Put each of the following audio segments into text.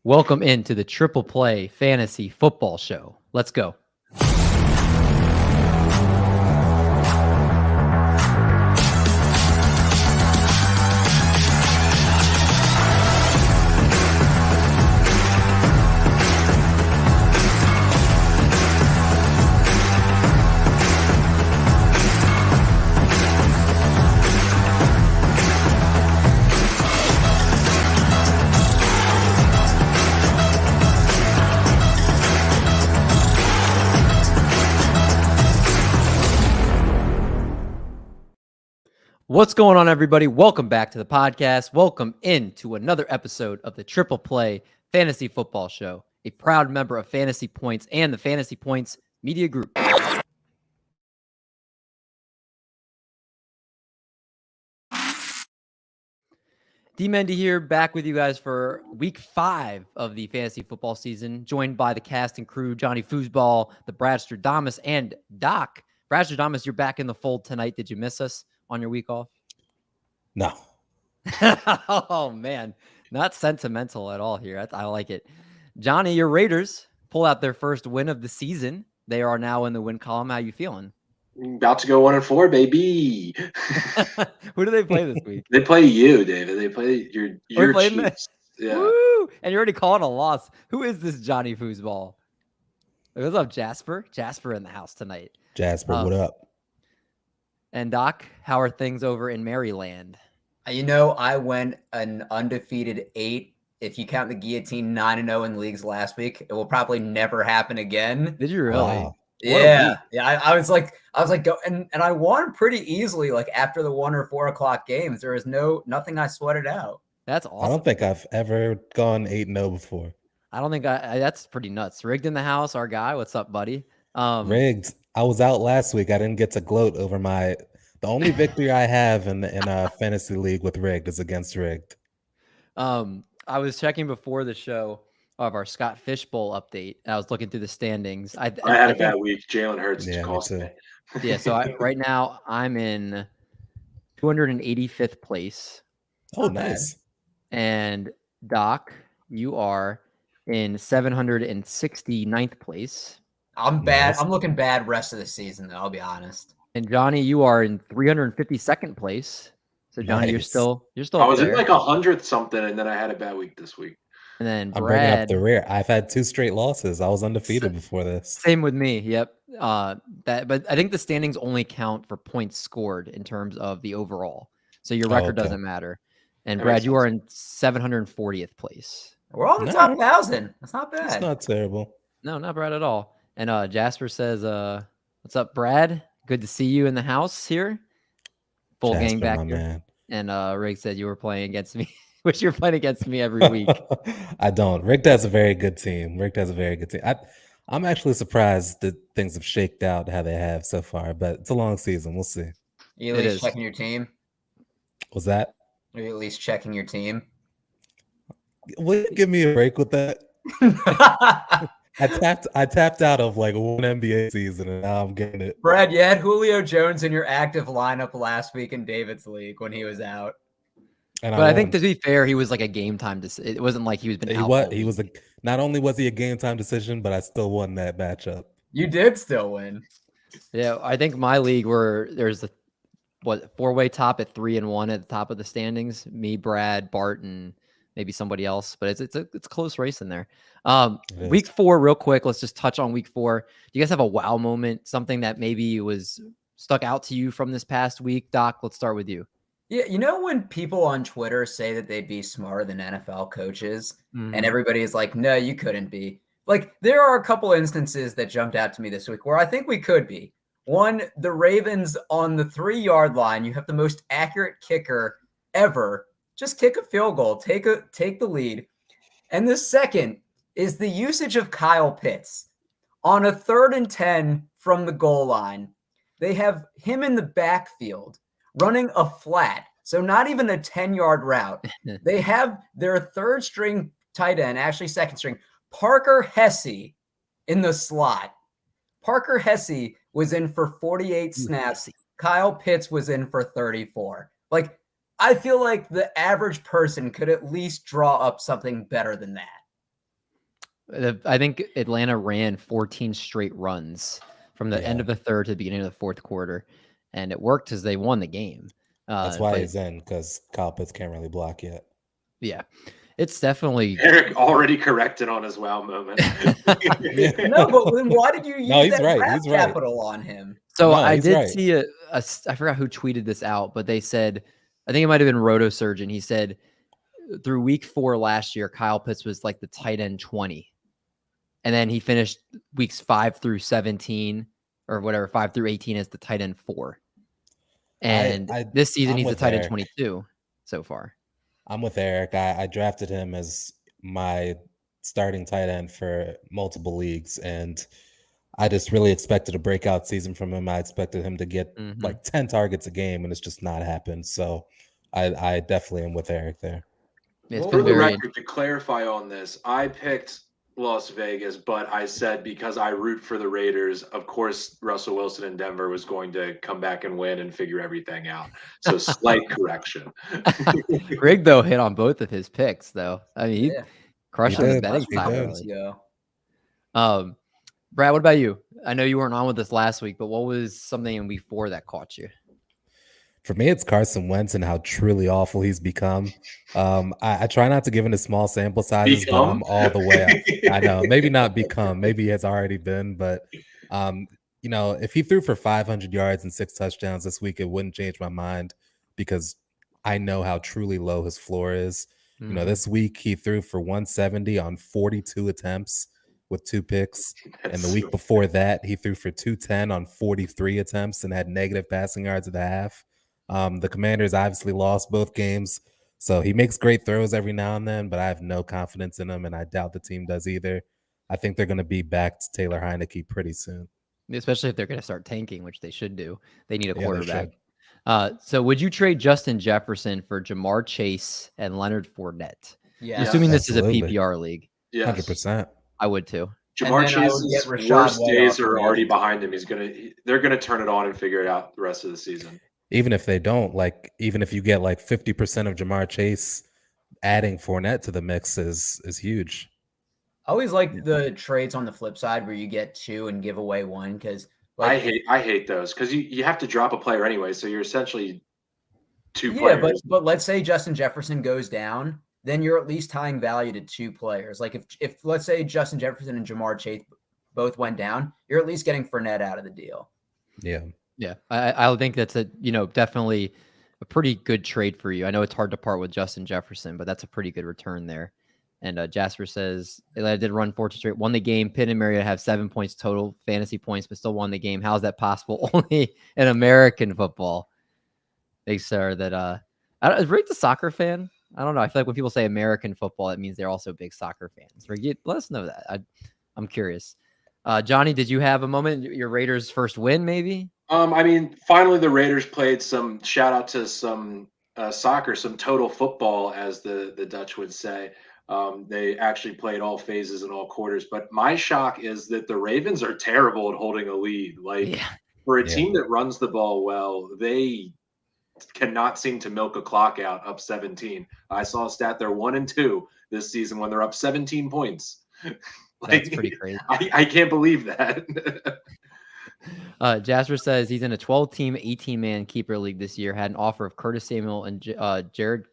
Welcome into the Triple Play Fantasy Football Show. Let's go. What's going on, everybody? Welcome back to the podcast. Welcome into another episode of the Triple Play Fantasy Football Show, a proud member of Fantasy Points and the Fantasy Points Media Group. D-Mendy here, back with you guys for week 5 of the fantasy football season, joined by the cast and crew, Johnny Foosball, the Bradster Damas, and Doc. Bradster Damas, you're back in the fold tonight. Did you miss us on your week off? No. Oh, man. Not sentimental at all here. I like it. Johnny, your Raiders pull out their first win of the season. They are now in the win column. How you feeling? About to go 1-4, baby. Who do they play this week? They play you, David. They play your Chiefs. Yeah. Woo! And you're already calling a loss. Who is this Johnny Foosball? What's up, Jasper? Jasper in the house tonight. Jasper, what up? And Doc, how are things over in Maryland? You know, I went an undefeated 8. If you count the guillotine, 9-0 in leagues last week. It will probably never happen again. Did you really? Wow. Yeah. I was like, go and I won pretty easily. Like after the 1 or 4 o'clock games, there was nothing I sweated out. That's awesome. I don't think I've ever gone 8-0 before. I don't think that's pretty nuts. Rigged in the house, our guy. What's up, buddy? Rigged. I was out last week. I didn't get to gloat over the only victory I have in a fantasy league with Rigged is against Rigged. I was checking before the show of our Scott Fishbowl update. I was looking through the standings. I had a bad week. Jalen Hurts cost me. Yeah, so right now I'm in 285th place. Oh, nice. And Doc, you are in 769th place. I'm bad. Nice. I'm looking bad rest of the season, though, I'll be honest. And Johnny, you are in 352nd place. So Johnny, you're still I was in like 100th something, and then I had a bad week this week. And then Brad, I'm bringing up the rear. I've had 2 straight losses. I was undefeated before this. Same with me. Yep. But I think the standings only count for points scored in terms of the overall. So your record doesn't matter. And Brad, you are in 740th place. We're all in the top 1,000. That's not bad. It's not terrible. No, not bad at all. And Jasper says, "What's up, Brad? Good to see you in the house here. Full gang back here." Man. And Rick said you were playing against me. Wish you were playing against me every week. I don't. Rick has a very good team. I'm actually surprised that things have shaked out how they have so far, but it's a long season. We'll see. You at least checking your team? Was that? Are you at least checking your team? Will you give me a break with that? I tapped out of like one NBA season, and now I'm getting it. Brad, you had Julio Jones in your active lineup last week in David's league when he was out. But I think, to be fair, he was like a game time decision. It wasn't like he was been out. He was not only was he a game time decision, but I still won that matchup. You did still win. Yeah, I think my league where there's a 4-way top at 3-1 at the top of the standings. Me, Brad, Bart, and maybe somebody else. But it's a close race in there. Week 4, real quick. Let's just touch on week 4. Do you guys have a wow moment? Something that maybe was stuck out to you from this past week? Doc, let's start with you. Yeah, you know when people on Twitter say that they'd be smarter than NFL coaches, and everybody is like, no, you couldn't be. Like, there are a couple instances that jumped out to me this week where I think we could be. One, the Ravens on the 3-yard line, you have the most accurate kicker ever. Just kick a field goal, take the lead. And the second is the usage of Kyle Pitts. On a 3rd and 10 from the goal line, they have him in the backfield running a flat, so not even a 10-yard route. They have their 3rd string tight end, actually 2nd string, Parker Hesse, in the slot. Parker Hesse was in for 48 snaps. Kyle Pitts was in for 34. Like, I feel like the average person could at least draw up something better than that. I think Atlanta ran 14 straight runs from the end of the third to the beginning of the fourth quarter, and it worked because they won the game. That's why he's in, because Kyle Pitts can't really block yet. Yeah, it's definitely Eric already corrected on his wow moment. No, but then why did you use he's that right. draft He's right. capital on him? So No, I he's did right. see I forgot who tweeted this out, but they said, I think it might have been RotoSurgeon. He said through week 4 last year, Kyle Pitts was like the tight end 20. And then he finished weeks 5 through 17 or whatever, 5 through 18 as the tight end 4. And this season, he's the tight end 22 so far. I'm with Eric. I drafted him as my starting tight end for multiple leagues, and I just really expected a breakout season from him. I expected him to get like 10 targets a game, and it's just not happened. So I definitely am with Eric there. It's For the record, to clarify on this, I picked Las Vegas, but I said because I root for the Raiders, of course, Russell Wilson in Denver was going to come back and win and figure everything out. So slight correction. Greg, though, hit on both of his picks, though. I mean, he crushed on the betting side. Brad, what about you? I know you weren't on with us last week, but what was something in week 4 that caught you? For me, it's Carson Wentz and how truly awful he's become. I try not to give him a small sample sizes, but I'm all the way up. I know, maybe not become, maybe he has already been, but you know, if he threw for 500 yards and 6 touchdowns this week, it wouldn't change my mind because I know how truly low his floor is. You know, this week he threw for 170 on 42 attempts with 2 picks. And the week before that, he threw for 210 on 43 attempts and had negative passing yards at the half. The Commanders obviously lost both games, so he makes great throws every now and then, but I have no confidence in him, and I doubt the team does either. I think they're going to be back to Taylor Heineke pretty soon. Especially if they're going to start tanking, which they should do. They need a quarterback. So would you trade Justin Jefferson for Jamar Chase and Leonard Fournette? Yeah. Assuming this is a PPR league. Yes. 100%. I would too. Jamar Chase's worst days are already behind him. They're going to turn it on and figure it out the rest of the season. Even if they don't, like, even if you get like 50% of Jamar Chase, adding Fournette to the mix is huge. I always like the trades on the flip side where you get 2 and give away 1 because I hate those because you have to drop a player anyway, so you're essentially 2 players. Yeah, but let's say Justin Jefferson goes down, then you're at least tying value to 2 players. Like if let's say Justin Jefferson and Jamar Chase both went down, you're at least getting Fournette out of the deal. Yeah. Yeah, I think that's definitely a pretty good trade for you. I know it's hard to part with Justin Jefferson, but that's a pretty good return there. And Jasper says, Atlanta did run 14 straight, won the game. Pitt and Mariota have 7 points total fantasy points, but still won the game. How is that possible? Only in American football. Thanks, sir. That is Rick a soccer fan? I don't know. I feel like when people say American football, it means they're also big soccer fans. Rick, let us know that. I'm curious. Johnny, did you have a moment? Your Raiders' first win, maybe? I mean, finally the Raiders played some shout out to some soccer, some total football, as the Dutch would say. They actually played all phases and all quarters. But my shock is that the Ravens are terrible at holding a lead. For a team that runs the ball well, they cannot seem to milk a clock out up 17. I saw a stat they're 1-2 this season when they're up 17 points. That's pretty crazy. I can't believe that. Jasper says he's in a 12-team, 18-man keeper league this year. Had an offer of Curtis Samuel and Jared.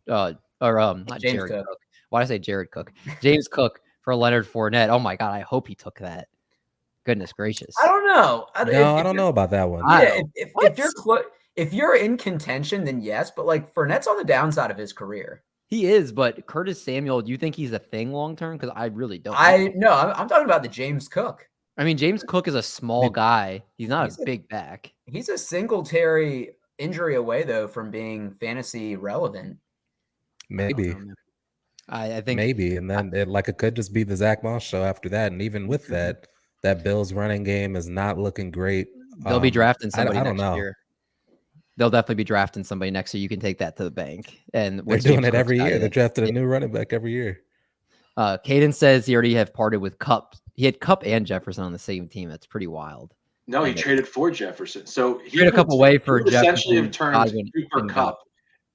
Not James Jared Cook. Cook. Why did I say Jared Cook? James Cook for Leonard Fournette. Oh my God! I hope he took that. Goodness gracious. I don't know. I don't know about that one. Yeah, if you're in contention, then yes. But like Fournette's on the downside of his career. He is, but Curtis Samuel, do you think he's a thing long term? Because I really don't. I'm talking about the James Cook. I mean, James Cook is a small guy. He's not a big back. He's a Singletary injury away, though, from being fantasy relevant. Maybe. I think maybe, and then it could just be the Zach Moss show after that. And even with that Bills running game is not looking great. They'll be drafting somebody I don't next know. year. They'll definitely be drafting somebody next year. You can take that to the bank. And they're doing it every year. They're drafting a new running back every year. Caden says he already have parted with Cup. He had Cup and Jefferson on the same team. That's pretty wild. No, he traded for Jefferson. So he traded a couple away for Jefferson. Jefferson. Essentially have turned Cooper Cup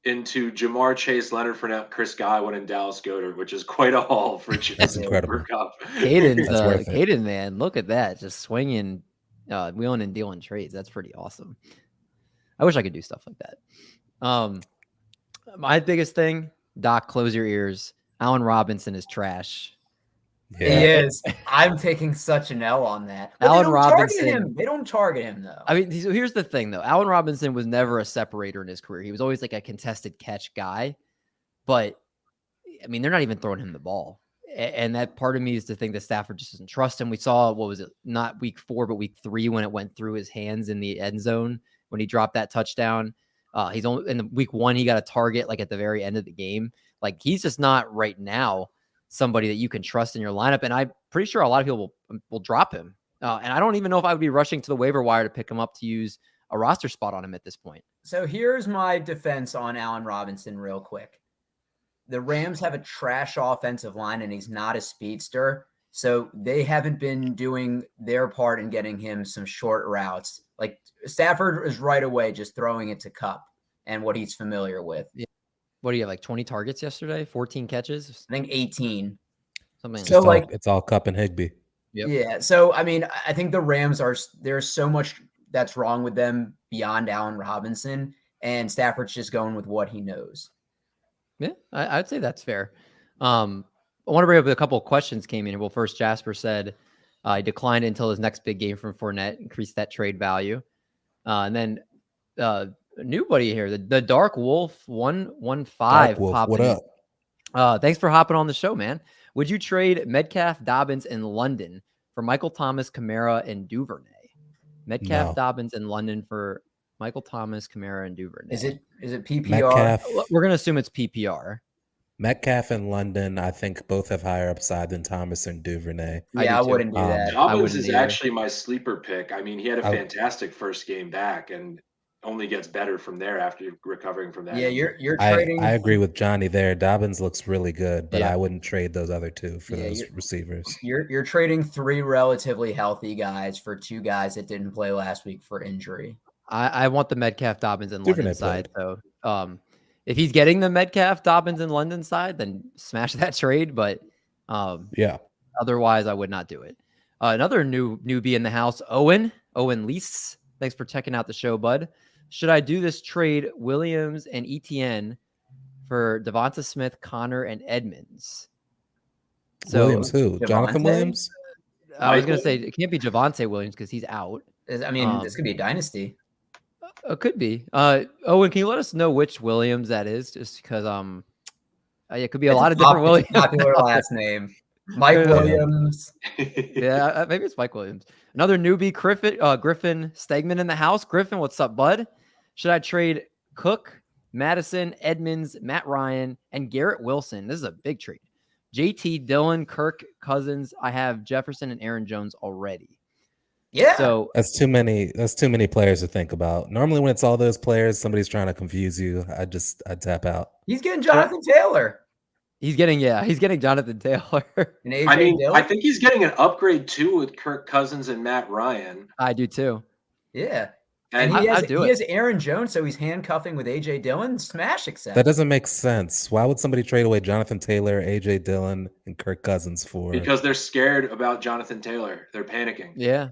into Jamar Chase, Leonard Fournette, Chris Godwin, and Dallas Goedert, which is quite a haul for That's incredible. Cup. Caden's That's worth it. Caden, man, look at that, just swinging, wheeling and dealing trades. That's pretty awesome. I wish I could do stuff like that. My biggest thing, Doc, close your ears. Allen Robinson is trash. Yeah. He is. I'm taking such an L on that. But Allen Robinson. They don't target him though. I mean, so here's the thing though. Allen Robinson was never a separator in his career. He was always like a contested catch guy. But I mean, they're not even throwing him the ball. And that part of me is to think that Stafford just doesn't trust him. We saw, what was it? Not week 4, but week 3 when it went through his hands in the end zone when he dropped that touchdown. He's only in the week 1, he got a target like at the very end of the game. Like, he's just not right now somebody that you can trust in your lineup. And I'm pretty sure a lot of people will drop him. And I don't even know if I would be rushing to the waiver wire to pick him up to use a roster spot on him at this point. So here's my defense on Allen Robinson real quick. The Rams have a trash offensive line and he's not a speedster. So they haven't been doing their part in getting him some short routes. Like Stafford is right away just throwing it to Kupp and what he's familiar with. Yeah. What do you have, like 20 targets yesterday? 14 catches? I think 18. Something so like it's all Kupp and Higbee. Yep. Yeah. So, I mean, I think the Rams there's so much that's wrong with them beyond Allen Robinson, and Stafford's just going with what he knows. Yeah, I'd say that's fair. I want to bring up a couple of questions came in. Well, first, Jasper said he declined until his next big game from Fournette, increased that trade value. And then a new buddy here, the Dark Wolf 115. Dark Wolf, what up? Thanks for hopping on the show, man. Would you trade Metcalf, Dobbins, and London for Michael Thomas, Kamara, and Duvernay? Metcalf, Dobbins, and London for Michael Thomas, Kamara, and Duvernay. Is it PPR? Metcalf, we're going to assume it's PPR. Metcalf and London, I think both have higher upside than Thomas and Duvernay. Yeah, I wouldn't do that. Dobbins is actually my sleeper pick. I mean, he had a fantastic first game back and only gets better from there after recovering from that. Yeah, you're trading. I agree with Johnny there. Dobbins looks really good, but I wouldn't trade those other two for those receivers. You're trading 3 relatively healthy guys for 2 guys that didn't play last week for injury. I want the Metcalf, Dobbins, and London side. So if he's getting the Metcalf, Dobbins, and London side, then smash that trade. But otherwise, I would not do it. Another newbie in the house, Owen Lease. Thanks for checking out the show, bud. Should I do this trade, Williams and ETN, for Devonta Smith, Connor, and Edmonds? So, Williams who? Jonathan Williams? I was going to say, it can't be Javonte Williams because he's out. I mean, this could be a dynasty. It could be. Owen, can you let us know which Williams that is? Just because it could be a lot of different Williams. Popular last name. Mike Williams. Yeah, maybe it's Mike Williams. Another newbie, Griffin Stegman in the house. Griffin, what's up, bud? Should I trade Cook, Madison, Edmonds, Matt Ryan, and Garrett Wilson? This is a big trade. JT, Dillon, Kirk, Cousins. I have Jefferson and Aaron Jones already. Yeah. So that's too many players to think about. Normally when it's all those players, somebody's trying to confuse you. I tap out. He's getting Jonathan Taylor. He's getting Jonathan Taylor. I think he's getting an upgrade too with Kirk Cousins and Matt Ryan. I do too. Yeah. And he has Aaron Jones, so he's handcuffing with AJ Dillon. Smash accept. That doesn't make sense. Why would somebody trade away Jonathan Taylor, AJ Dillon, and Kirk Cousins for? Because they're scared about Jonathan Taylor. They're panicking. Yeah.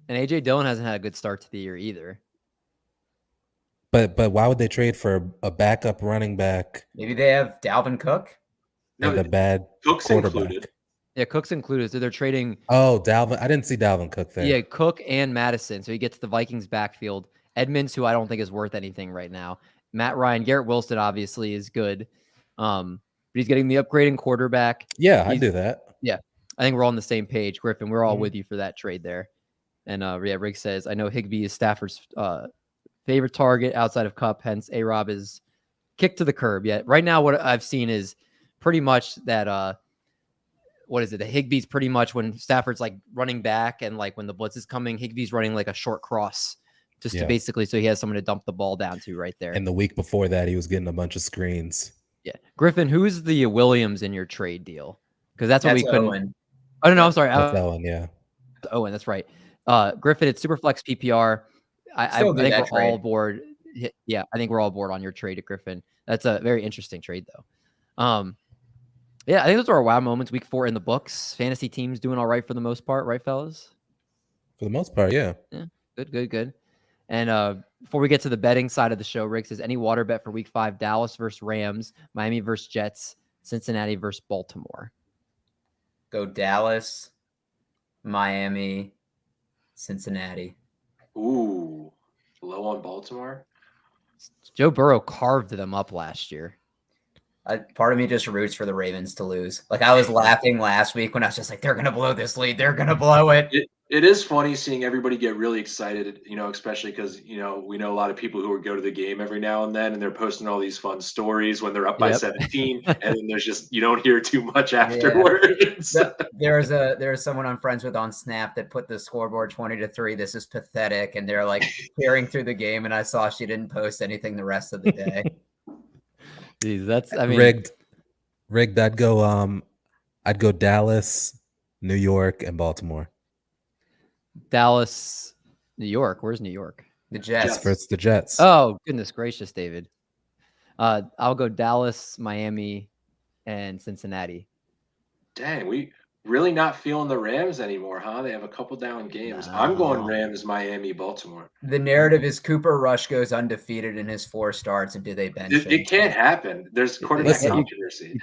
And AJ Dillon hasn't had a good start to the year either. But why would they trade for a backup running back? Maybe they have Dalvin Cook. And a bad Cook's quarterback. Included. Yeah, Cook's included. So they're trading. Oh, Dalvin. I didn't see Dalvin Cook there. Yeah, Cook and Madison. So he gets the Vikings backfield. Edmonds, who I don't think is worth anything right now. Matt Ryan, Garrett Wilson obviously is good. But he's getting the upgrading quarterback. Yeah, I do that. Yeah. I think we're all on the same page. Griffin, we're all with you for that trade there. And Rick says, I know Higbee is Stafford's favorite target outside of Kupp, hence A-Rob is kicked to the curb. Yet right now what I've seen is pretty much that what is it? The Higbee's pretty much when Stafford's like running back and like when the blitz is coming, Higbee's running like a short cross just to basically so he has someone to dump the ball down to right there. And the week before that, he was getting a bunch of screens. Yeah. Griffin, who's the Williams in your trade deal? Because that's what we couldn't. Owen. Oh, no, I'm sorry. That's Owen, yeah. Owen, that's right. Griffin, it's Superflex PPR. I think we're all aboard. Yeah, I think we're all bored on your trade at Griffin. That's a very interesting trade, though. Yeah, I think those are our wow moments. Week 4 in the books. Fantasy teams doing all right for the most part, right, fellas? For the most part, yeah. Yeah, good. And before we get to the betting side of the show, Rick says, any water bet for week 5, Dallas versus Rams, Miami versus Jets, Cincinnati versus Baltimore. Go Dallas, Miami, Cincinnati. Ooh, low on Baltimore. Joe Burrow carved them up last year. Part of me just roots for the Ravens to lose. Like, I was laughing last week when I was just like, they're going to blow this lead. They're going to blow it. It is funny seeing everybody get really excited, especially because, we know a lot of people who would go to the game every now and then, and they're posting all these fun stories when they're up by 17, and then there's just, you don't hear too much afterwards. Yeah. There's someone I'm friends with on Snap that put the scoreboard 20-3. This is pathetic. And they're like cheering through the game. And I saw she didn't post anything the rest of the day. Jeez, rigged. I'd go Dallas, New York, and Baltimore. Dallas, New York. Where's New York? The Jets. It's the Jets. Oh, goodness gracious, David. I'll go Dallas, Miami, and Cincinnati. Dang, we really not feeling the Rams anymore, huh? They have a couple down games. No. I'm going Rams, Miami, Baltimore. The narrative is Cooper Rush goes undefeated in his 4 starts, and do they bench him? It can't happen. There's quarterback controversy.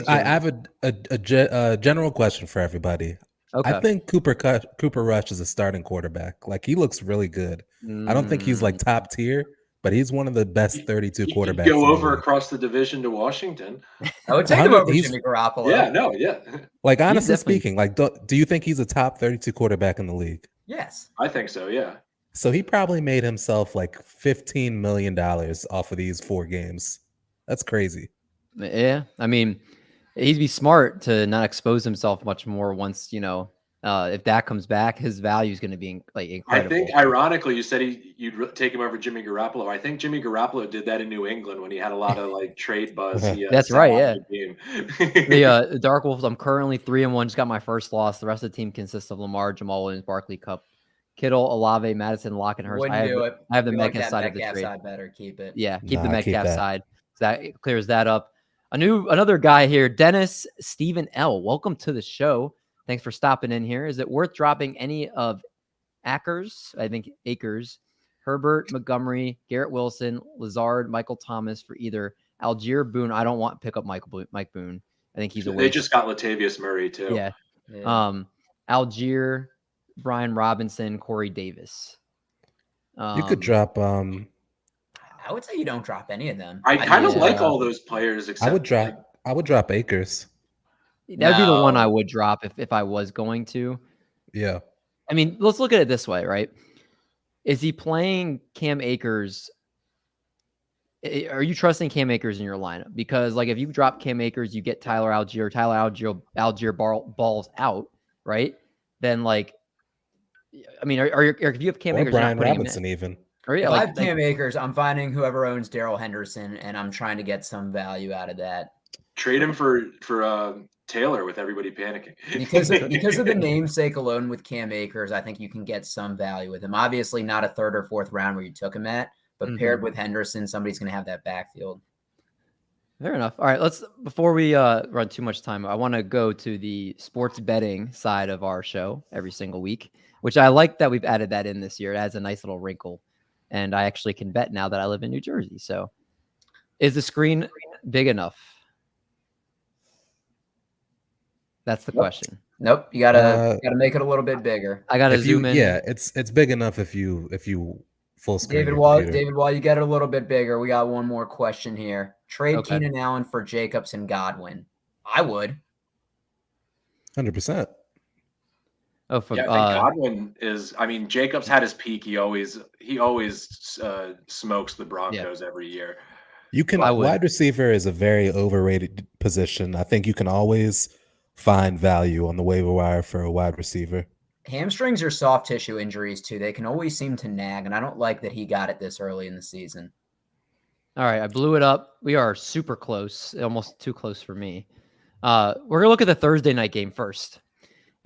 I have a general question for everybody. Okay. I think Cooper Rush is a starting quarterback. Like, he looks really good. I don't think he's like top tier, but he's one of the best 32 quarterbacks. Go over across the division to Washington. I would take him over Jimmy Garoppolo. Yeah. Like, honestly speaking, like, do you think he's a top 32 quarterback in the league? Yes. I think so, yeah. So he probably made himself like $15 million off of these 4 games. That's crazy. Yeah. I mean, he'd be smart to not expose himself much more once, if that comes back, his value is going to be like incredible. I think, ironically, you said you'd take him over Jimmy Garoppolo. I think Jimmy Garoppolo did that in New England when he had a lot of like trade buzz. That's right, yeah. The Dark Wolves, I'm currently 3-1, just got my first loss. The rest of the team consists of Lamar, Jamal Williams, Barkley, Cup, Kittle, Olave, Madison, Lock, and Hurst. I have the Metcalf side of the trade. Side better keep it. Yeah, keep the Metcalf side. So that clears that up. Another guy here, Dennis Stephen L. Welcome to the show. Thanks for stopping in here. Is it worth dropping any of Akers, Herbert, Montgomery, Garrett Wilson, Lazard, Michael Thomas for either Algier, Boone? I don't want to pick up Mike Boone. I think he's a waste. They just got Latavius Murray too. Yeah. Algier, Brian Robinson, Corey Davis. You could drop. I would say you don't drop any of them. I kind of like all those players. Except I would drop Akers. That would be the one I would drop if I was going to. Yeah. I mean, let's look at it this way, right? Is he playing Cam Akers? Are you trusting Cam Akers in your lineup? Because, like, if you drop Cam Akers, you get Tyler Algier. Algier balls out, right? Then, like, I mean, if you have Cam Akers, Brian Robinson even. If I have Cam Akers, I'm finding whoever owns Darrell Henderson, and I'm trying to get some value out of that. Trade him for Taylor with everybody panicking. because of the namesake alone with Cam Akers, I think you can get some value with him. Obviously not a 3rd or 4th round where you took him at, but paired with Henderson, somebody's going to have that backfield. Fair enough. All right, before we run too much time, I want to go to the sports betting side of our show every single week, which I like that we've added that in this year. It adds a nice little wrinkle, and I actually can bet now that I live in New Jersey. So is the screen big enough? That's the question. Nope. You gotta make it a little bit bigger. I gotta zoom in. Yeah, it's big enough if you full screen. David, while you get it a little bit bigger, we got one more question here. Trade Keenan Allen for Jacobs and Godwin. I would. 100%. I think Godwin is. I mean, Jacobs had his peak. He always smokes the Broncos every year. Wide receiver is a very overrated position. I think you can always find value on the waiver wire for a wide receiver. Hamstrings are soft tissue injuries too. They can always seem to nag, and I don't like that he got it this early in the season. All right, I blew it up. We are super close, almost too close for me. We're going to look at the Thursday night game first.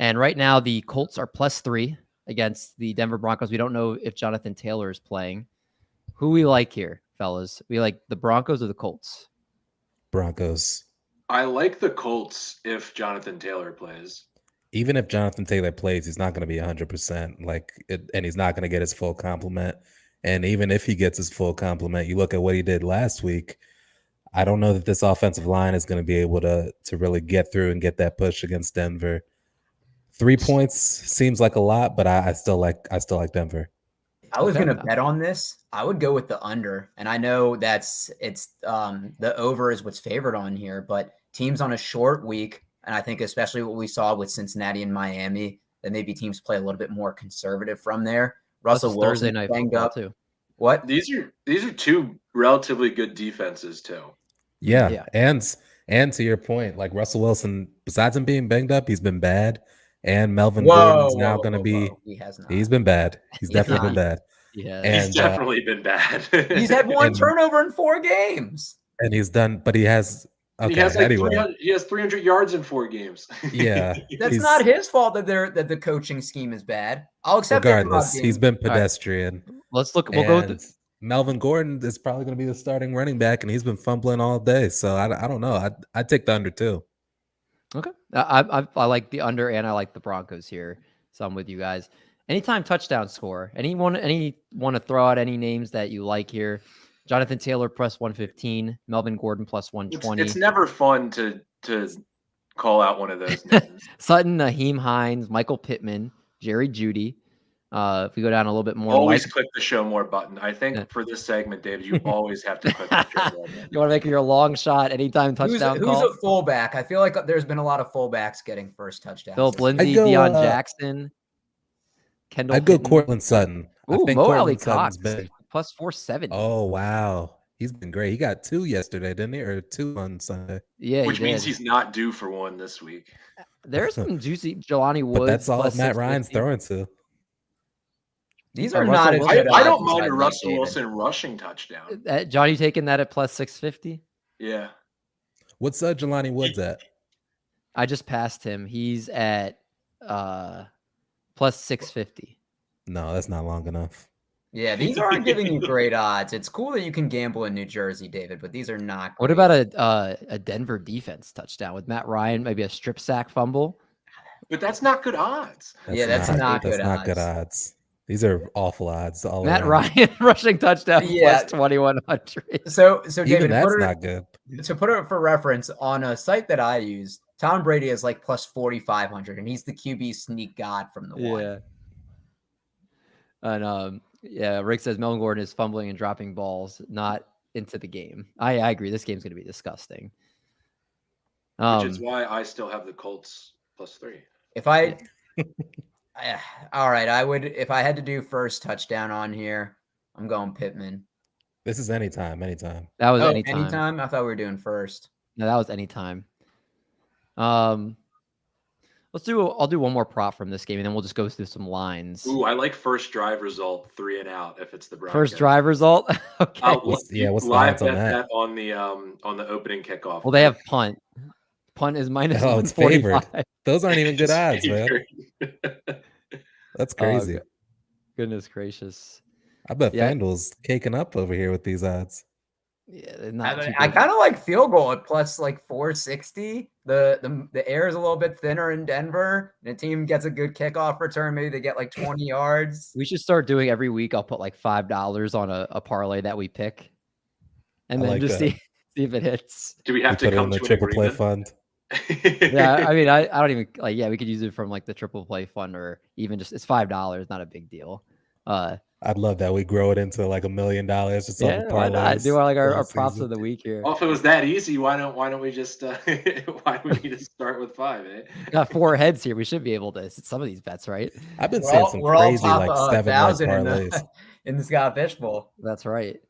And right now the Colts are +3 against the Denver Broncos. We don't know if Jonathan Taylor is playing. Who we like here, fellas? We like the Broncos or the Colts? Broncos. I like the Colts if Jonathan Taylor plays. Even if Jonathan Taylor plays, he's not going to be 100%. And he's not going to get his full complement. And even if he gets his full complement, you look at what he did last week. I don't know that this offensive line is going to be able to really get through and get that push against Denver. 3 points seems like a lot, but I still like Denver. I was gonna bet on this. I would go with the under, and I know it's the over is what's favored on here, but teams on a short week, and I think especially what we saw with Cincinnati and Miami, that maybe teams play a little bit more conservative from there. Russell Wilson Thursday night banged up too. What? These are two relatively good defenses too. Yeah. And to your point, like Russell Wilson, besides him being banged up, he's been bad. And Melvin Gordon's now going to be. He has not. He's been bad. He's definitely been bad. Yeah, he's definitely been bad. He's had one turnover in 4 games, and he's done. But he has. Okay, he has anyway. He has 300 yards in 4 games. Yeah, that's not his fault that the coaching scheme is bad. I'll accept. Regardless, he's been pedestrian. Right. Let's look. We'll go. Melvin Gordon is probably going to be the starting running back, and he's been fumbling all day. So I don't know. I'd take the under too. Okay, I like the under, and I like the Broncos here. So I'm with you guys. Anytime touchdown score. Anyone want to throw out any names that you like here? Jonathan Taylor plus 115, Melvin Gordon plus 120. It's never fun to call out one of those names. Sutton, Naheem Hines, Michael Pittman, Jerry Jeudy. If we go down a little bit more, always click the show more button. I think for this segment, David, you always have to click the show more button. You want to make your long shot anytime touchdown call? Who's a fullback? I feel like there's been a lot of fullbacks getting first touchdowns. Philip Lindsay, Deion Jackson, Kendall. I'd go Cortland Sutton. Ooh, Mo Alley Cox plus 470. Oh wow, he's been great. He got 2 yesterday, didn't he, or 2 on Sunday? Yeah, which means he's not due for 1 this week. There's some juicy Jelani Woods. But that's all Matt Ryan's throwing to. These are not. I don't mind a Russell Wilson rushing touchdown. Johnny taking that at plus 650. Yeah. What's Jelani Woods at? I just passed him. He's at plus 650. No, that's not long enough. Yeah, these aren't giving you great odds. It's cool that you can gamble in New Jersey, David, but these are not great. What about a Denver defense touchdown with Matt Ryan, maybe a strip sack fumble? But that's not good odds. That's not good odds. These are awful odds. Matt Ryan rushing touchdown plus 2,100. So David, that's not good. To put it for reference, on a site that I use, Tom Brady is like plus 4,500, and he's the QB sneak god from the one. And Rick says Melvin Gordon is fumbling and dropping balls, not into the game. I agree. This game's going to be disgusting. Which is why I still have the Colts plus 3. All right, I would, if I had to do first touchdown on here, I'm going Pittman. This is anytime. That was anytime. Anytime? I thought we were doing first. No, that was anytime. I'll do one more prop from this game, and then we'll just go through some lines. Ooh, I like first drive result 3 and out if it's the Broncos. First drive result. Okay. What's the odds on that? On the opening kickoff. Well, they have punt. Punt is minus 145. It's favored. Those aren't even good odds, man. That's crazy. Goodness gracious. I bet FanDuel's caking up over here with these odds. Yeah, I kind of like field goal at plus like 460. The air is a little bit thinner in Denver. And the team gets a good kickoff return. Maybe they get like 20 yards. We should start doing every week. I'll put like $5 on a parlay that we pick, and then just see if it hits. Do we have to come to the triple play fund? Yeah, I mean, I don't even like. Yeah, we could use it from like the triple play fund, or even just it's $5. Not a big deal. I'd love that. We grow it into like $1 million or something. Yeah, why not? Do our props of the week here. Well, if it was that easy, why don't we just why do we need to start with 5? Got 4 heads here. We should be able to hit some of these bets, right? I've been seeing some crazy like 7-leg parlays in the Scott Fish Bowl. That's right.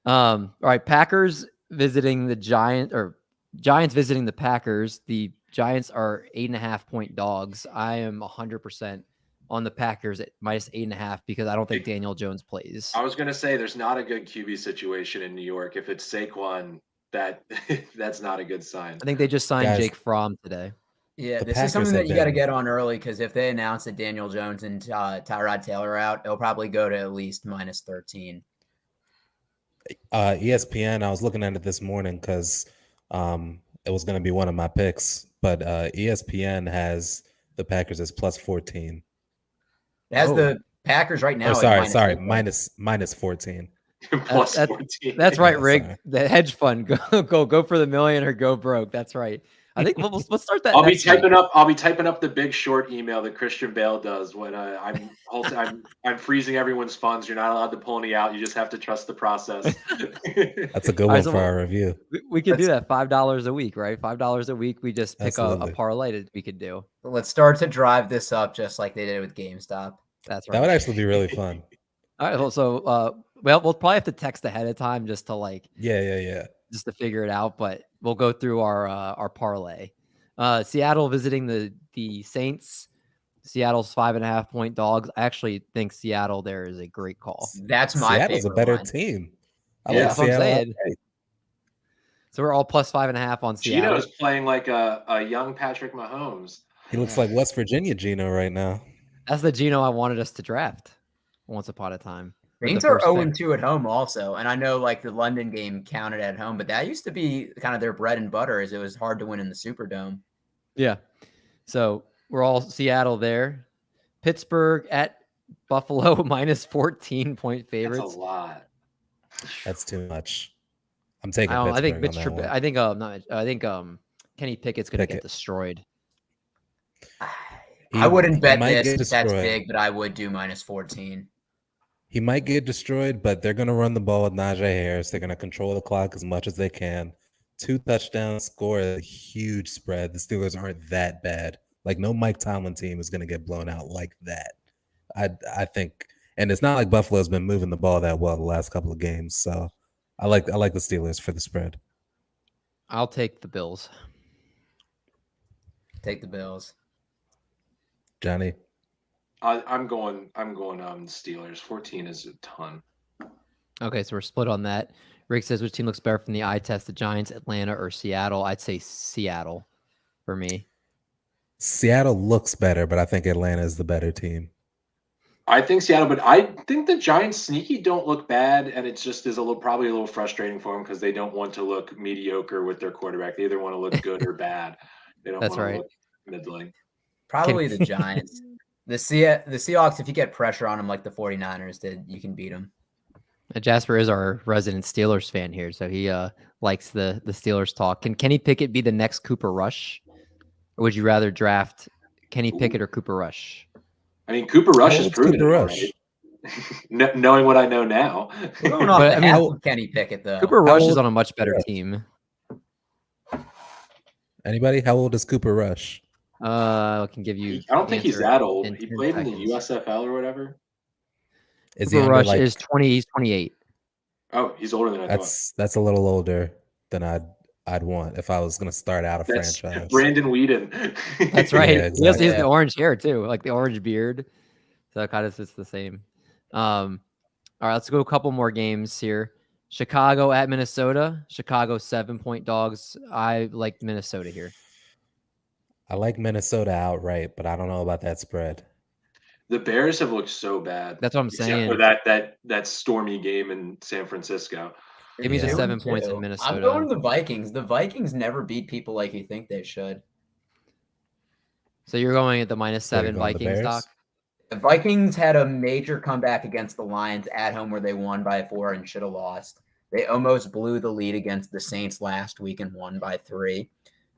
All right, Packers visiting the Giants visiting the Packers. The Giants are 8.5-point dogs. I am 100% on the Packers at minus 8.5 because I don't think Daniel Jones plays. I was going to say there's not a good QB situation in New York. If it's Saquon, that's not a good sign. I think they just signed Jake Fromm today. Yeah, this is something that you got to get on early because if they announce that Daniel Jones and Tyrod Taylor are out, it'll probably go to at least minus 13. ESPN. I was looking at it this morning because it was going to be one of my picks, but ESPN has the Packers as plus 14. It has the Packers right now. Sorry, minus 14. Plus 14. That's right, Yeah, Rick. sorry. The hedge fund. Go for the million or go broke. That's right. I think let's start that. I'll be typing up the Big Short email that Christian Bale does when I'm freezing everyone's funds. You're not allowed to pull any out. You just have to trust the process. That's a good one for our review. We could do that. $5 a week, right? $5 a week. We just pick a parlay that we could do. Let's start to drive this up just like they did with GameStop. That's right. That would actually be really fun. All right. Well, so we'll probably have to text ahead of time just to just to figure it out. But we'll go through our parlay. Seattle visiting the Saints. Seattle's 5.5-point dogs. I actually think Seattle there is a great call. That's my Seattle's a better team. That's what I'm saying. So we're all plus 5.5 on Seattle. Gino's playing like a young Patrick Mahomes. He looks like West Virginia Gino right now. That's the Gino I wanted us to draft once upon a time. Saints are 0-2 at home also. And I know like the London game counted at home, but that used to be kind of their bread and butter as it was hard to win in the Superdome. Yeah. So we're all Seattle there. Pittsburgh at Buffalo minus 14-point favorites. That's a lot. That's too much. I'm taking Pittsburgh. I think Kenny Pickett's going to get destroyed. I wouldn't bet this. That's big, but I would do minus 14. He might get destroyed, but they're going to run the ball with Najee Harris. They're going to control the clock as much as they can. 2 touchdowns, score a huge spread. The Steelers aren't that bad. Like, no Mike Tomlin team is going to get blown out like that. I think, and it's not like Buffalo's been moving the ball that well the last couple of games. So I like the Steelers for the spread. I'll take the Bills. Take the Bills. Johnny? I'm going Steelers. 14 is a ton. Okay, so we're split on that. Rick says, which team looks better from the eye test, the Giants, Atlanta, or Seattle? I'd say Seattle for me. Seattle looks better, but I think Atlanta is the better team. I think Seattle, but I think the Giants sneaky don't look bad, and it just is probably a little frustrating for them because they don't want to look mediocre with their quarterback. They either want to look good or bad. They don't want to look middling. Probably the Giants. The Seahawks, if you get pressure on them like the 49ers did, you can beat them. Jasper is our resident Steelers fan here, so he likes the Steelers talk. Can Kenny Pickett be the next Cooper Rush? Or would you rather draft Kenny Pickett or Cooper Rush? I mean, Cooper Rush is proven it, right? Knowing what I know now. Kenny Pickett, though. Cooper Rush is on a much better team. Anybody? How old is Cooper Rush? I can give you. I don't think he's that old. He played in the USFL or whatever. Cooper Rush is 20. He's 28. Oh, he's older than I thought. That's a little older than I'd want if I was going to start out a franchise. Brandon Weeden. That's right. Yeah, exactly. He has the orange hair too, like the orange beard. So it kind of fits the same. All right, let's go a couple more games here. Chicago at Minnesota. Chicago 7-point dogs. I like Minnesota here. I like Minnesota outright, but I don't know about that spread. The Bears have looked so bad. That's what I'm saying. For that stormy game in San Francisco. Give me the 7 points in Minnesota. I'm going to the Vikings. The Vikings never beat people like you think they should. So you're going at the -7 Vikings, Doc? The Vikings had a major comeback against the Lions at home where they won by 4 and should have lost. They almost blew the lead against the Saints last week and won by 3.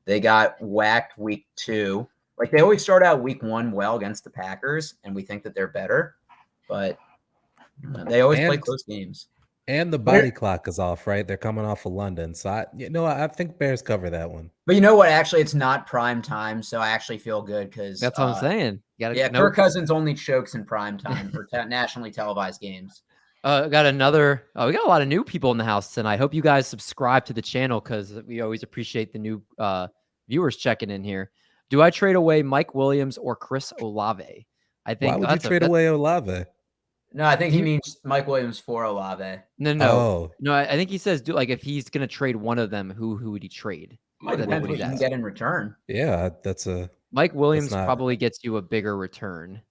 They got whacked week 2. Like, they always start out week 1 well against the Packers, and we think that they're better. But they always play close games. And the body clock is off, right? They're coming off of London. So, I think Bears cover that one. But you know what? Actually, it's not prime time, so I actually feel good because that's what I'm saying. Kirk Cousins only chokes in prime time for nationally televised games. We got a lot of new people in the house tonight. I hope you guys subscribe to the channel because we always appreciate the new viewers checking in here. Do I trade away Mike Williams or Chris Olave? I think. Why would you trade away Olave? No, I think he means Mike Williams for Olave. No. I think he says if he's gonna trade one of them, who would he trade? It depends what you can get in return. Yeah, Mike Williams probably gets you a bigger return.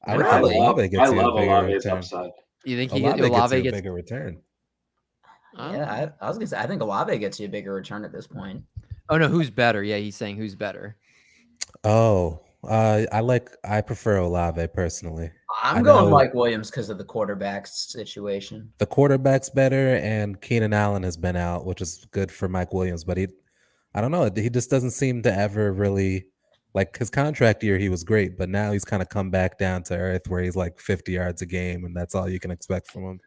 I love Olave gets you a bigger return. Upside. You think Olave gets a bigger return? Yeah, I was gonna say I think Olave gets you a bigger return at this point. Oh no, who's better? Yeah, he's saying who's better. Oh, I prefer Olave personally. I'm going Mike Williams because of the quarterback situation. The quarterback's better, and Keenan Allen has been out, which is good for Mike Williams. But I don't know, he just doesn't seem to ever really, like, his contract year, he was great, but now he's kind of come back down to earth where he's like 50 yards a game, and that's all you can expect from him.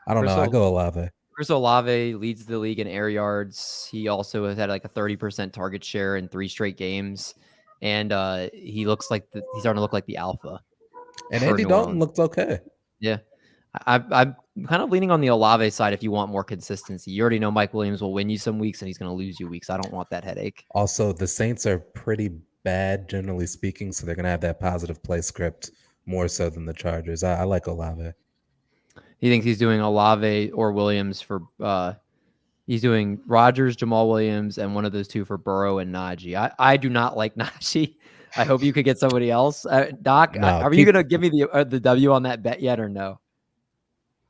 I don't know. I go Olave. Chris Olave leads the league in air yards. He also has had like a 30% target share in 3 straight games, and he looks like he's starting to look like the alpha. And Andy Dalton looked okay. Yeah. I'm kind of leaning on the Olave side if you want more consistency. You already know Mike Williams will win you some weeks and he's going to lose you weeks. I don't want that headache. Also, the Saints are pretty bad, generally speaking, so they're going to have that positive play script more so than the Chargers. I like Olave. He thinks he's doing Olave or Williams for he's doing Rodgers, Jamal Williams, and one of those two for Burrow and Najee. I do not like Najee. I hope you could get somebody else. Doc, are you going to give me the W on that bet yet or no?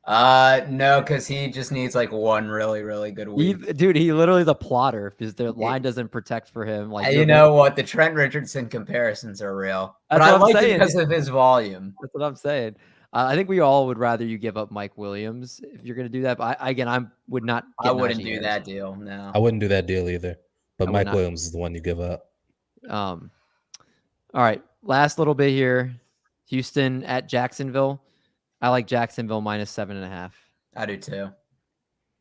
No, because he just needs like one really, really good week. Dude, he literally is a plotter because the line doesn't protect for him. Like, you know what? The Trent Richardson comparisons are real. But I like it because of his volume. That's what I'm saying. I think we all would rather you give up Mike Williams if you're going to do that. But I would not. I wouldn't do that deal. No, I wouldn't do that deal either. But Mike Williams is the one you give up. All right, last little bit here. Houston at Jacksonville. I like Jacksonville -7.5. I do too.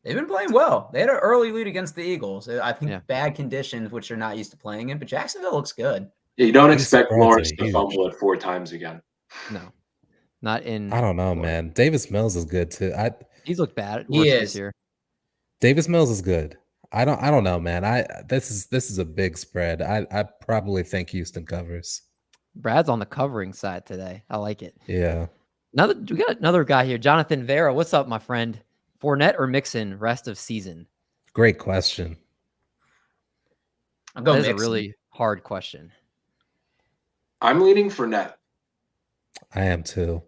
They've been playing well. They had an early lead against the Eagles. I think bad conditions, which they're not used to playing in, but Jacksonville looks good. Yeah, you don't expect Lawrence to fumble it 4 times again. No, not in. I don't know, man. Davis Mills is good too. He's looked bad. He is this year. Davis Mills is good. I don't know, man. This is a big spread. I probably think Houston covers. Brad's on the covering side today. I like it. Yeah. We got another guy here, Jonathan Vera. What's up, my friend? Fournette or Mixon rest of season? Great question. I'm going Mixon. That is a really hard question. I'm leaning Fournette. I am too,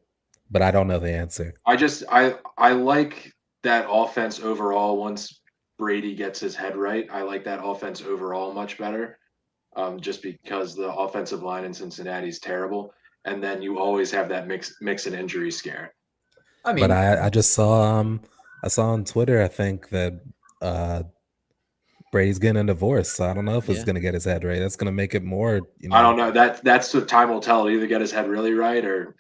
but I don't know the answer. I like that offense overall. Once Brady gets his head right, I like that offense overall much better. Just because the offensive line in Cincinnati is terrible. And then you always have that Mixon injury scare. I mean, but I just saw I saw on Twitter, I think that Brady's getting a divorce. So I don't know if it's going to get his head right. That's going to make it more. I don't know. That's what time will tell. Either get his head really right or.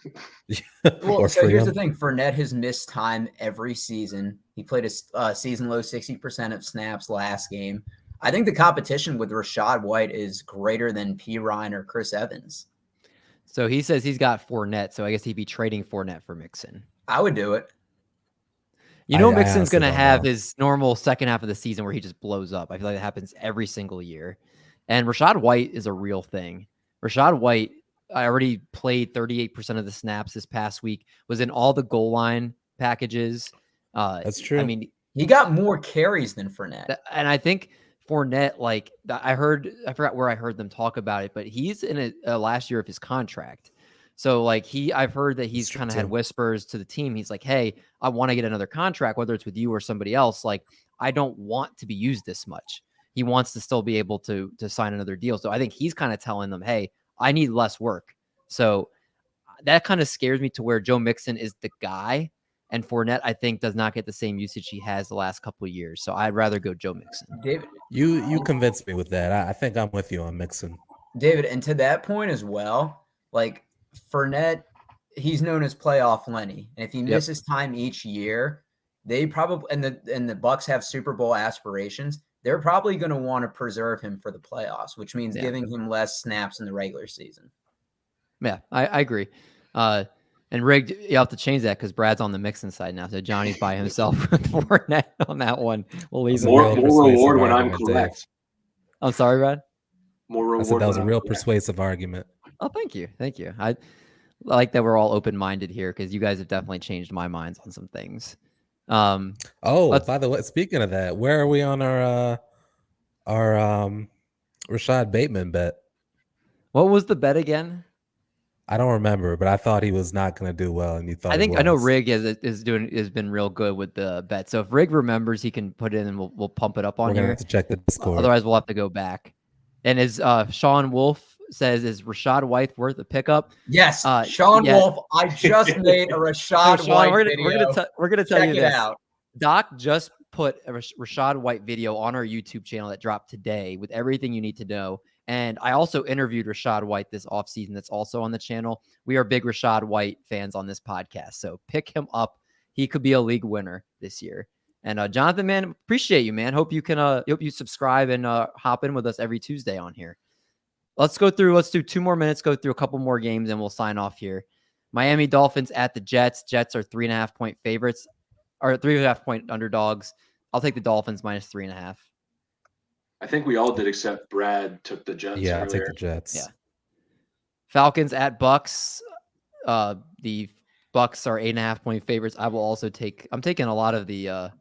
Well, so here's the thing: Fournette has missed time every season. He played a season low 60% of snaps last game. I think the competition with Rachaad White is greater than P. Ryan or Chris Evans. So he says he's got Fournette, so I guess he'd be trading Fournette for Mixon. I would do it. Mixon's going to have his normal second half of the season where he just blows up. I feel like that happens every single year. And Rachaad White is a real thing. Rachaad White, I already played 38% of the snaps this past week, was in all the goal line packages. That's true. I mean, he got more carries than Fournette. And I think Fournette, like I forgot where I heard them talk about it, but he's in a last year of his contract. So like I've heard that he's kind of had whispers to the team. He's like, hey, I want to get another contract, whether it's with you or somebody else. Like, I don't want to be used this much. He wants to still be able to sign another deal. So I think he's kind of telling them, hey, I need less work. So that kind of scares me to where Joe Mixon is the guy. And Fournette, I think, does not get the same usage he has the last couple of years. So I'd rather go Joe Mixon. David, you convinced me with that. I think I'm with you on Mixon. David, and to that point as well, like Fournette, he's known as playoff Lenny. And if he misses time each year, they probably and the Bucs have Super Bowl aspirations. They're probably going to want to preserve him for the playoffs, which means giving him less snaps in the regular season. Yeah, I agree. And rigged, you have to change that because Brad's on the Mixon side now. So Johnny's by himself with Fournette on that one. We'll leave more reward when I'm correct. I'm sorry, Brad. More reward. I said that was a real persuasive argument. Oh, thank you. I like that we're all open-minded here because you guys have definitely changed my minds on some things. By the way, speaking of that, where are we on our Rashad Bateman bet? What was the bet again? I don't remember, but I thought he was not going to do well, and you thought I think he I know was. Rig has been real good with the bet. So if Rig remembers, he can put it in and we'll pump it up on We're going to here. have to check the Discord. Otherwise, we'll have to go back. And as Sean Wolf says, is Rashad White worth a pickup? Yes, Sean Wolf. I just made a Rashad White video. We're gonna tell you this. Check it out. Doc just put a Rashad White video on our YouTube channel that dropped today with everything you need to know. And I also interviewed Rashad White this offseason. That's also on the channel. We are big Rashad White fans on this podcast. So pick him up. He could be a league winner this year. And Jonathan, man, appreciate you, man. Hope you subscribe and hop in with us every Tuesday on here. Let's do 2 more minutes, go through a couple more games, and we'll sign off here. Miami Dolphins at the Jets. Jets are 3.5 point favorites, or 3.5 point underdogs. I'll take the Dolphins minus 3.5. I think we all did, except Brad took the Jets. Yeah, earlier. I'll take the Jets. Yeah. Falcons at Bucks. The Bucks are 8.5 point favorites. I will also I'm taking a lot of the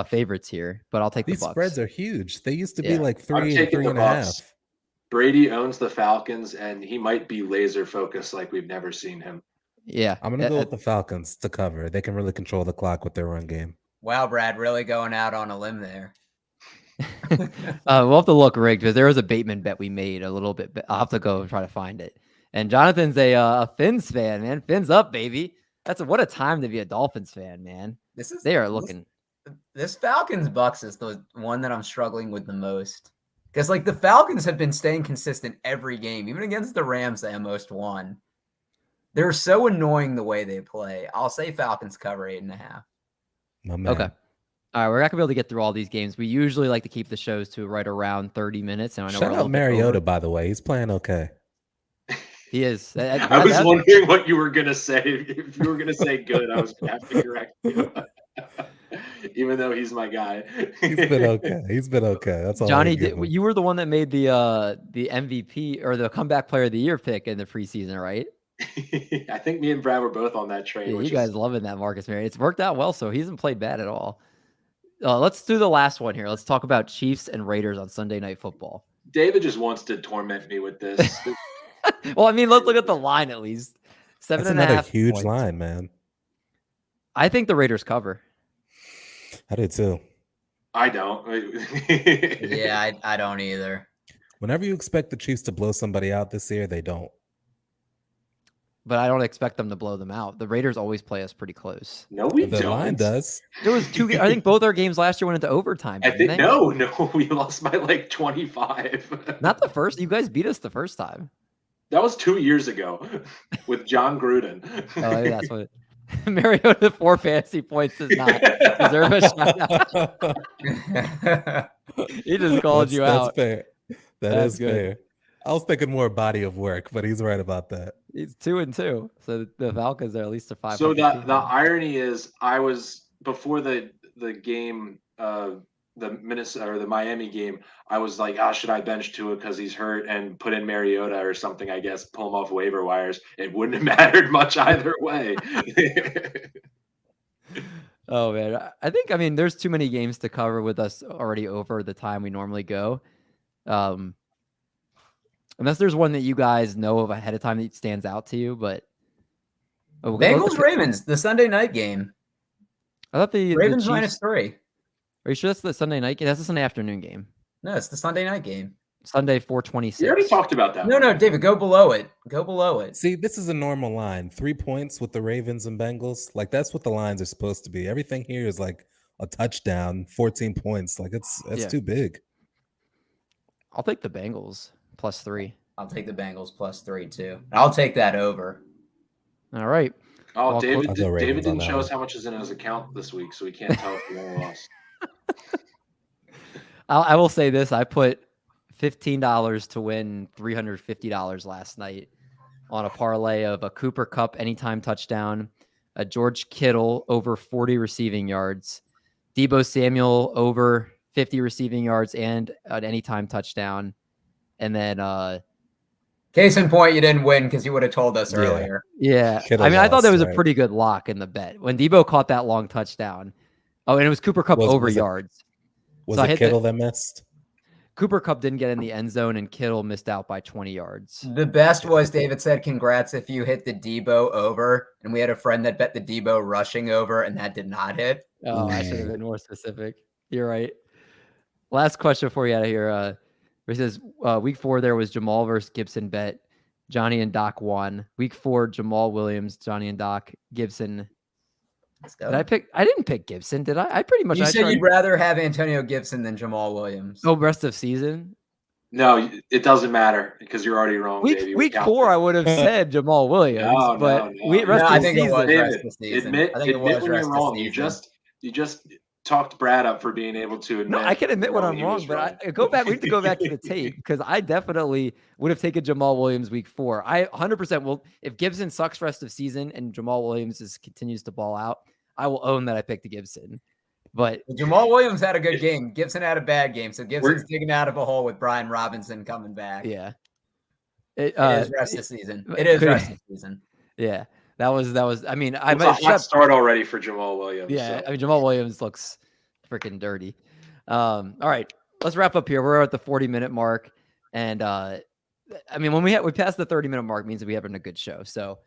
favorites here, but I'll take These the Bucks. spreads are huge. They used to be like I'm 3 and taking the 3.5. Bucks. Brady owns the Falcons, and he might be laser focused like we've never seen him. Yeah, I'm gonna go with the Falcons to cover. They can really control the clock with their run game. Wow, Brad, really going out on a limb there. We'll have to look, Rigged, because there was a Bateman bet we made a little bit. I'll have to go and try to find it. And Jonathan's a Fins fan, man. Fins up, baby. What a time to be a Dolphins fan, man. This Falcons Bucks is the one that I'm struggling with the most. Because like the Falcons have been staying consistent every game. Even against the Rams, they almost won. They're so annoying the way they play. I'll say Falcons cover 8.5. Okay. All right, we're not gonna be able to get through all these games. We usually like to keep the shows to right around 30 minutes. And I know Shout out Mariota, by the way. He's playing okay. He is. I was wondering what you were gonna say. If you were gonna say good, I was gonna have to correct you. Even though he's my guy. He's been okay. That's all. Johnny, you were the one that made the MVP or the comeback player of the year pick in the preseason, right? I think me and Brad were both on that train. Yeah, you guys loving that Marcus Mariota. It's worked out well, so he hasn't played bad at all. Let's do the last one here. Let's talk about Chiefs and Raiders on Sunday Night Football. David just wants to torment me with this. Well, I mean, let's look at the line at least. 7.5. That's another huge line, man. I think the Raiders cover. I do too. I don't. Yeah, I don't either. Whenever you expect the Chiefs to blow somebody out this year, they don't. But I don't expect them to blow them out. The Raiders always play us pretty close. No, we the don't. Line does. There was 2. I think both our games last year went into overtime. No, we lost by like 25. Not the first. You guys beat us the first time. That was 2 years ago with John Gruden. Oh, maybe that's what. Mariota 4 fantasy points does not deserve a shout out. He just called you out. That's fair. That's fair. I was thinking more body of work, but he's right about that. He's 2-2, so the Falcons are at least a 5. So the irony is, I was before the game, the Minnesota or the Miami game. I was like, should I bench Tua because he's hurt and put in Mariota or something? I guess pull him off waiver wires. It wouldn't have mattered much either way. Oh man, I think there's too many games to cover with us already over the time we normally go. Unless there's one that you guys know of ahead of time that stands out to you, but Bengals Ravens, the Sunday night game. I thought the Ravens Chiefs, -3. Are you sure that's the Sunday night game? That's the Sunday afternoon game. No, it's the Sunday night game. Sunday 4:26. We already talked about that. No, David, go below it. Go below it. See, this is a normal line. 3 points with the Ravens and Bengals. Like that's what the lines are supposed to be. Everything here is like a touchdown, 14 points. Like it's too big. I'll take the Bengals +3. I'll take the Bengals +3 too. I'll take that over. All right. Oh, David didn't show us how much is in his account this week, so we can't tell if he won or lost. I will say this. I put $15 to win $350 last night on a parlay of a Cooper Kupp anytime touchdown, a George Kittle over 40 receiving yards, Deebo Samuel over 50 receiving yards and an anytime touchdown. And then case in point, you didn't win because you would have told us earlier. Yeah. I thought that was a pretty good lock in the bet. When Deebo caught that long touchdown. Oh, and it was Cooper Kupp over yards. Was it Kittle that missed? Cooper Kupp didn't get in the end zone, and Kittle missed out by 20 yards. The best was David said, congrats if you hit the Debo over. And we had a friend that bet the Debo rushing over, and that did not hit. Oh, I should have been more specific. You're right. Last question for you out of here. It says week 4 there was Jamal versus Gibson bet. Johnny and Doc won. Week 4, Jamal Williams, Johnny and Doc, Gibson. Let's go. I didn't pick Gibson, did I? I pretty much. You said you'd rather have Antonio Gibson than Jamal Williams. Oh, rest of season. No, it doesn't matter because you're already wrong. Week 4, I would have said Jamal Williams, but rest of I think season. it was rest of season. Admit when you're wrong. You just talked Brad up for being able to admit. No, I can admit when I'm wrong, but I go back. We have to go back to the tape because I definitely would have taken Jamal Williams week 4. I 100% will. If Gibson sucks rest of season and Jamal Williams continues to ball out, I will own that I picked Gibson. But Jamal Williams had a good game. Gibson had a bad game, so Gibson's digging out of a hole with Brian Robinson coming back. Yeah, it is rest of season. It is rest of season. Yeah, that was. I mean, I might might hot start already for Jamal Williams. Yeah, so. I mean Jamal Williams looks freaking dirty. All right, let's wrap up here. We're at the 40-minute mark, and I mean when we passed the 30-minute mark means that we having a good show. So.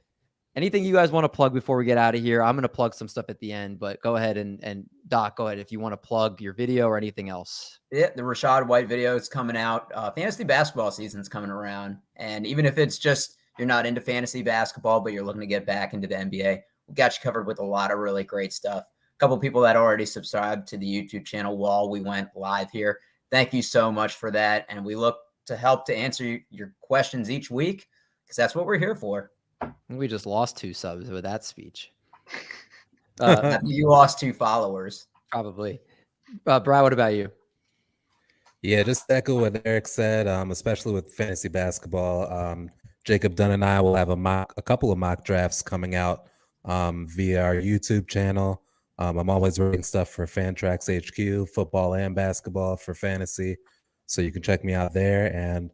Anything you guys want to plug before we get out of here? I'm going to plug some stuff at the end, but go ahead and Doc, go ahead if you want to plug your video or anything else. Yeah, the Rachaad White video is coming out. Fantasy basketball season's coming around. And even if it's just you're not into fantasy basketball, but you're looking to get back into the NBA, we got you covered with a lot of really great stuff. A couple people that already subscribed to the YouTube channel while we went live here. Thank you so much for that. And we look to help to answer your questions each week because that's what we're here for. We just lost 2 subs with that speech. You lost 2 followers. Probably. Brad, what about you? Yeah, just to echo what Eric said, especially with fantasy basketball. Jacob Dunn and I will have a couple of mock drafts coming out via our YouTube channel. I'm always writing stuff for Fantrax HQ, football and basketball for fantasy. So you can check me out there. And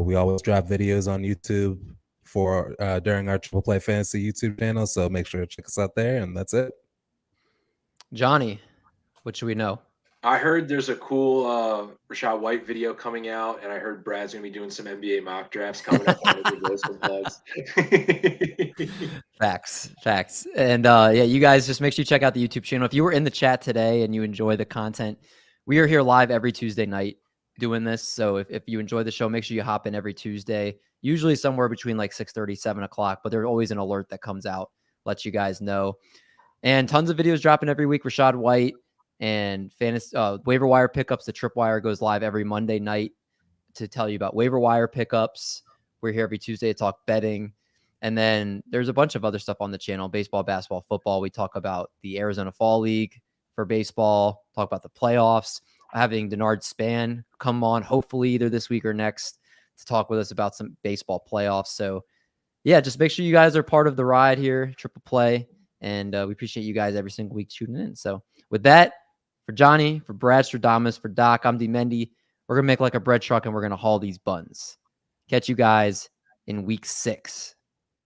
we always drop videos on YouTube for during our Triple Play Fantasy YouTube channel, so make sure to check us out there, and that's it. Johnny, what should we know? I heard there's a cool Rachaad White video coming out, and I heard Brad's going to be doing some NBA mock drafts coming up. Facts. And yeah, you guys just make sure you check out the YouTube channel. If you were in the chat today and you enjoy the content, we are here live every Tuesday night doing this. So if you enjoy the show, make sure you hop in every Tuesday. Usually somewhere between like 6:30, 7 o'clock, but there's always an alert that comes out, lets you guys know. And tons of videos dropping every week. Rachaad White and fantasy waiver wire pickups. The Tripwire goes live every Monday night to tell you about waiver wire pickups. We're here every Tuesday to talk betting. And then there's a bunch of other stuff on the channel, baseball, basketball, football. We talk about the Arizona Fall League for baseball, talk about the playoffs, having Denard Span come on, hopefully either this week or next, to talk with us about some baseball playoffs. So yeah, just make sure you guys are part of the ride here, Triple Play. And we appreciate you guys every single week tuning in. So with that, for Johnny, for Brad Stradamus, for Doc, I'm D Mendy. We're going to make like a bread truck and we're going to haul these buns. Catch you guys in week 6.